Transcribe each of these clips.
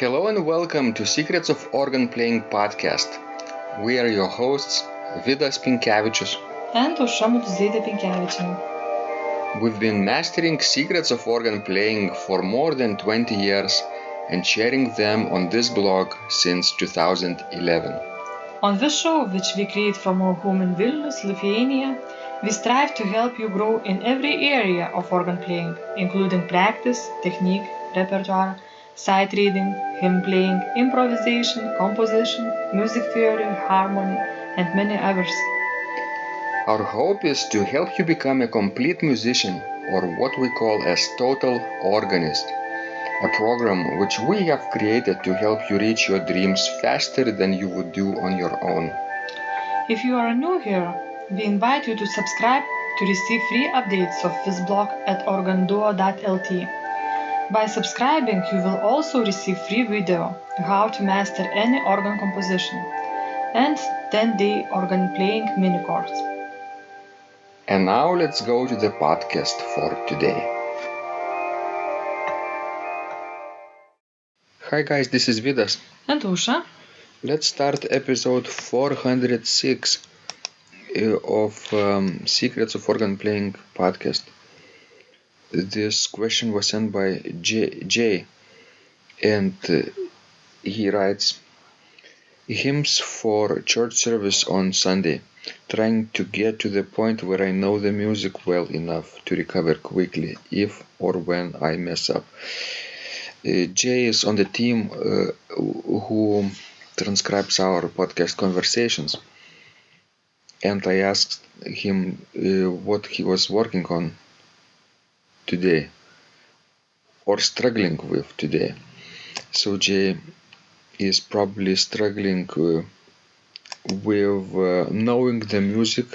Hello and welcome to Secrets of Organ Playing podcast. We are your hosts, Vidas Pinkevičius and Aušra Pinkevičienė. We've been mastering secrets of organ playing for more than 20 years and sharing them on this blog since 2011. On this show, which we create from our home in Vilnius, Lithuania, we strive to help you grow in every area of organ playing, including practice, technique, repertoire, sight reading, hymn playing, improvisation, composition, music theory, harmony, and many others. Our hope is to help you become a complete musician, or what we call as total organist, a program which we have created to help you reach your dreams faster than you would do on your own. If you are new here, we invite you to subscribe to receive free updates of this blog at organduo.lt. By subscribing, you will also receive free video how to master any organ composition and 10-day organ playing mini course. And now let's go to the podcast for today. Hi guys, this is Vidas. And Aušra. Let's start episode 406 of Secrets of Organ Playing podcast. This question was sent by Jay, and he writes, hymns for church service on Sunday, trying to get to the point where I know the music well enough to recover quickly if or when I mess up. Jay is on the team who transcribes our podcast conversations, and I asked him what he was working on today or struggling with today. So Jay is probably struggling with knowing the music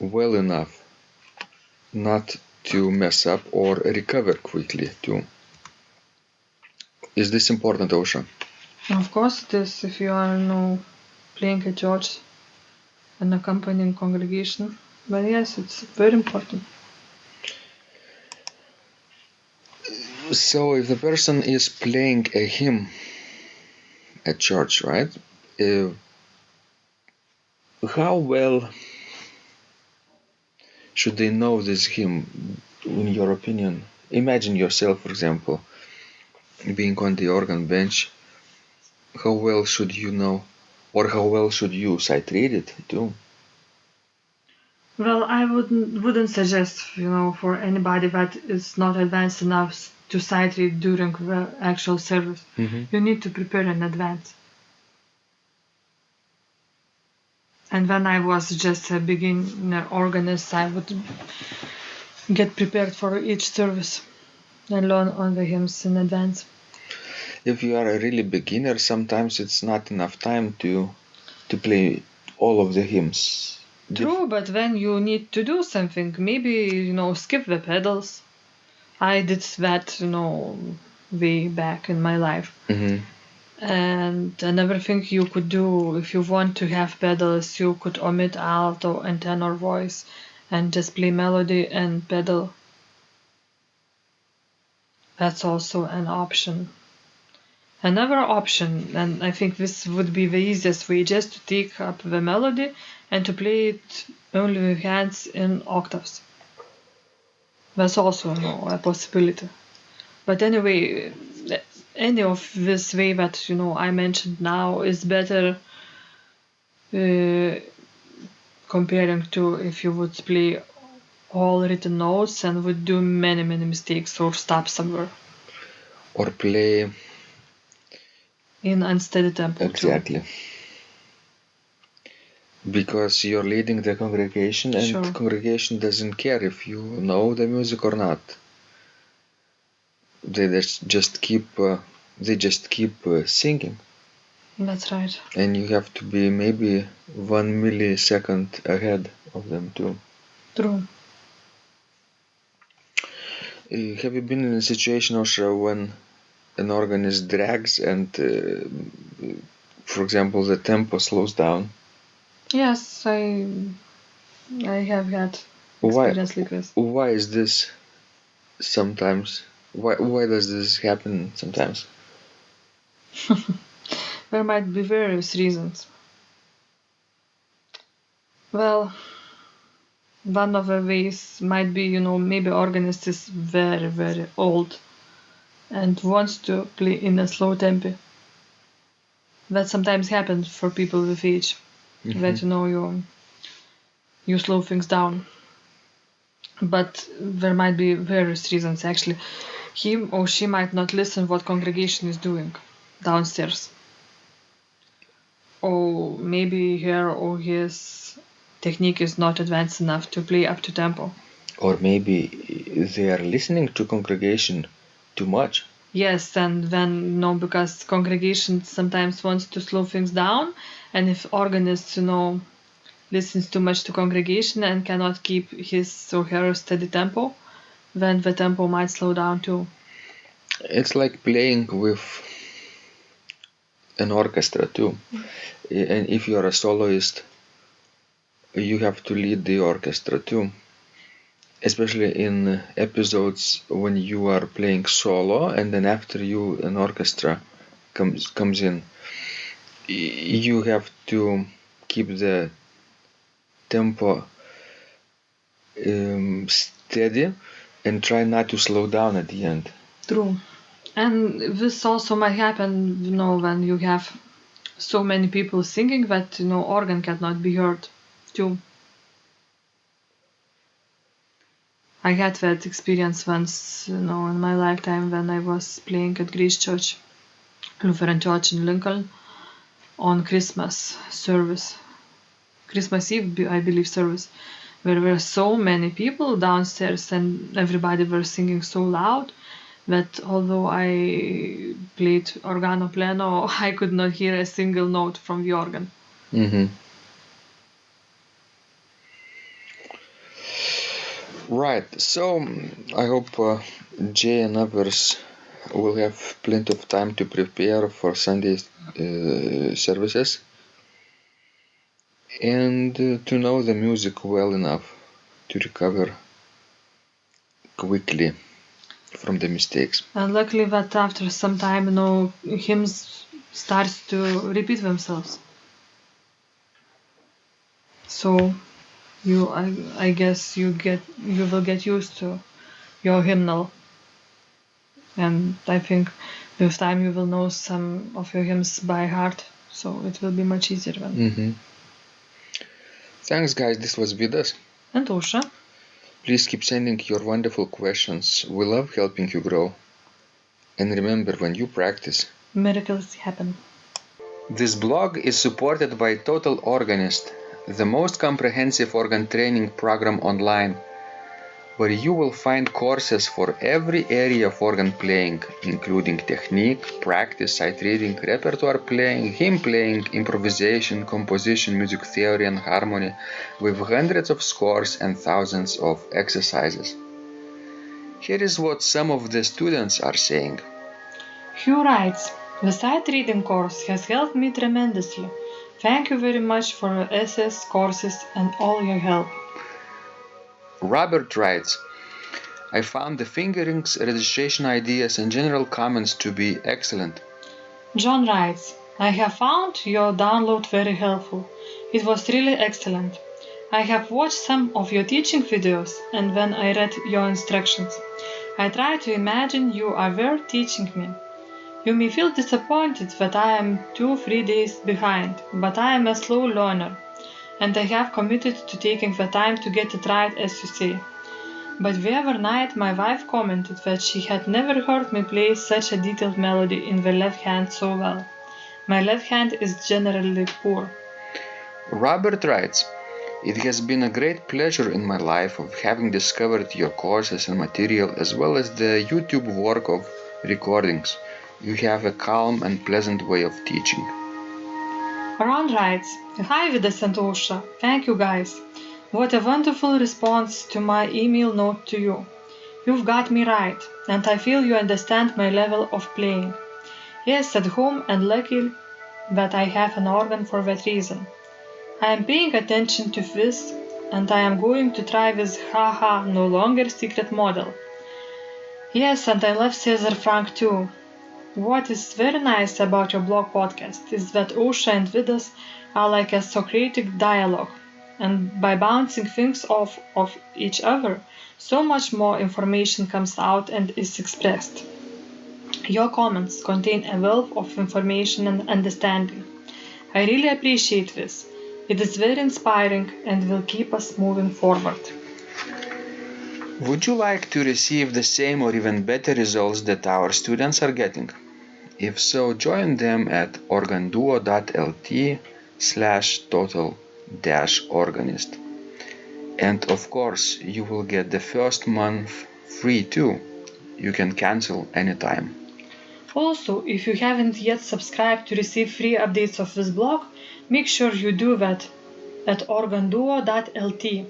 well enough not to mess up or recover quickly too. Is this important, Aušra? Of course it is, if you are playing at church and accompanying congregation. But yes, it's very important. So if the person is playing a hymn at church, right? How well should they know this hymn, in your opinion? Imagine yourself, for example, being on the organ bench. How well should you know, or how well should you sight read it too? Well, I wouldn't suggest, for anybody that is not advanced enough to sight read during the actual service. Mm-hmm. You need to prepare in advance. And when I was just a beginner organist, I would get prepared for each service and learn on the hymns in advance. If you are a really beginner, sometimes it's not enough time to play all of the hymns. True, but when you need to do something, maybe, skip the pedals. I did that, way back in my life. Mm-hmm. And another thing you could do, if you want to have pedals, you could omit alto and tenor voice and just play melody and pedal. That's also an option. Another option, and I think this would be the easiest way, just to take up the melody and to play it only with hands in octaves. That's also a possibility. But anyway, any of this way that I mentioned now is better comparing to if you would play all written notes and would do many mistakes or stop somewhere. Or play in unsteady tempo. Exactly. Too. Because you're leading the congregation, and Sure. The congregation doesn't care if you know the music or not. They just keep singing. That's right. And you have to be maybe 1 millisecond ahead of them too. True. Have you been in a situation, Aušra, when an organist drags and, for example, the tempo slows down? Yes, I have had experience like this. Why is this sometimes? Why does this happen sometimes? There might be various reasons. Well, one of the ways might be, maybe organist is very, very old and wants to play in a slow tempo. That sometimes happens for people with age. That, you slow things down. But there might be various reasons, actually. He or she might not listen what congregation is doing downstairs. Or maybe her or his technique is not advanced enough to play up to tempo. Or maybe they are listening to congregation too much. Yes, and then, because congregation sometimes wants to slow things down, and if organist, listens too much to congregation and cannot keep his or her steady tempo, then the tempo might slow down too. It's like playing with an orchestra too. And if you are a soloist, you have to lead the orchestra too. Especially in episodes when you are playing solo and then after you an orchestra comes in. You have to keep the tempo steady and try not to slow down at the end. True. And this also might happen, when you have so many people singing that, organ cannot be heard too. I had that experience once, in my lifetime when I was playing at Grace Church, Lutheran Church in Lincoln, on Christmas service. Christmas Eve, I believe, service. There were so many people downstairs and everybody were singing so loud that although I played organo pleno, I could not hear a single note from the organ. Mm-hmm. Right, so I hope Jay and others will have plenty of time to prepare for Sunday's services and to know the music well enough to recover quickly from the mistakes. And luckily that after some time, hymns starts to repeat themselves. So I guess you will get used to your hymnal. And I think with time you will know some of your hymns by heart, so it will be much easier then. Mm-hmm. Thanks guys, this was Vidas. And Ausra. Please keep sending your wonderful questions. We love helping you grow. And remember, when you practice, miracles happen. This blog is supported by Total Organist, the most comprehensive organ training program online, where you will find courses for every area of organ playing, including technique, practice, sight reading, repertoire playing, hymn playing, improvisation, composition, music theory and harmony, with hundreds of scores and thousands of exercises. Here is what some of the students are saying. Hugh writes, "The sight reading course has helped me tremendously. Thank you very much for your SS courses and all your help." Robert writes, I found the fingerings, registration ideas and general comments to be excellent. John writes, "I have found your download very helpful. It was really excellent. I have watched some of your teaching videos and when I read your instructions, I tried to imagine you are there teaching me. You may feel disappointed that I am 2-3 days behind, but I am a slow learner, and I have committed to taking the time to get it right as you say. But the other night my wife commented that she had never heard me play such a detailed melody in the left hand so well. My left hand is generally poor." Robert writes, It has been a great pleasure in my life of having discovered your courses and material as well as the YouTube work of recordings. You have a calm and pleasant way of teaching. Ron writes, "Hi Vidas and Ausra, thank you guys. What a wonderful response to my email note to you. You've got me right, and I feel you understand my level of playing. Yes, at home and lucky that I have an organ for that reason. I am paying attention to this, and I am going to try this haha no longer secret model. Yes, and I love Cesar Frank too. What is very nice about your blog podcast is that Ausha and Vidas are like a Socratic dialogue, and by bouncing things off of each other, so much more information comes out and is expressed. Your comments contain a wealth of information and understanding. I really appreciate this. It is very inspiring and will keep us moving forward. Would you like to receive the same or even better results that our students are getting? If so, join them at organduo.lt/total-organist. And of course, you will get the first month free too. You can cancel anytime. Also, if you haven't yet subscribed to receive free updates of this blog, make sure you do that at organduo.lt.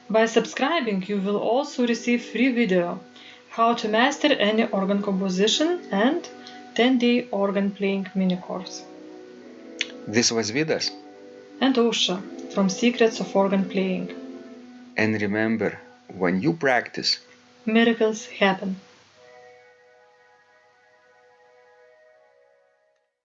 By subscribing, you will also receive free video, how to master any organ composition and 10-day organ playing mini course. This was Vidas. And Ausha from Secrets of Organ Playing. And remember, when you practice, Miracles happen.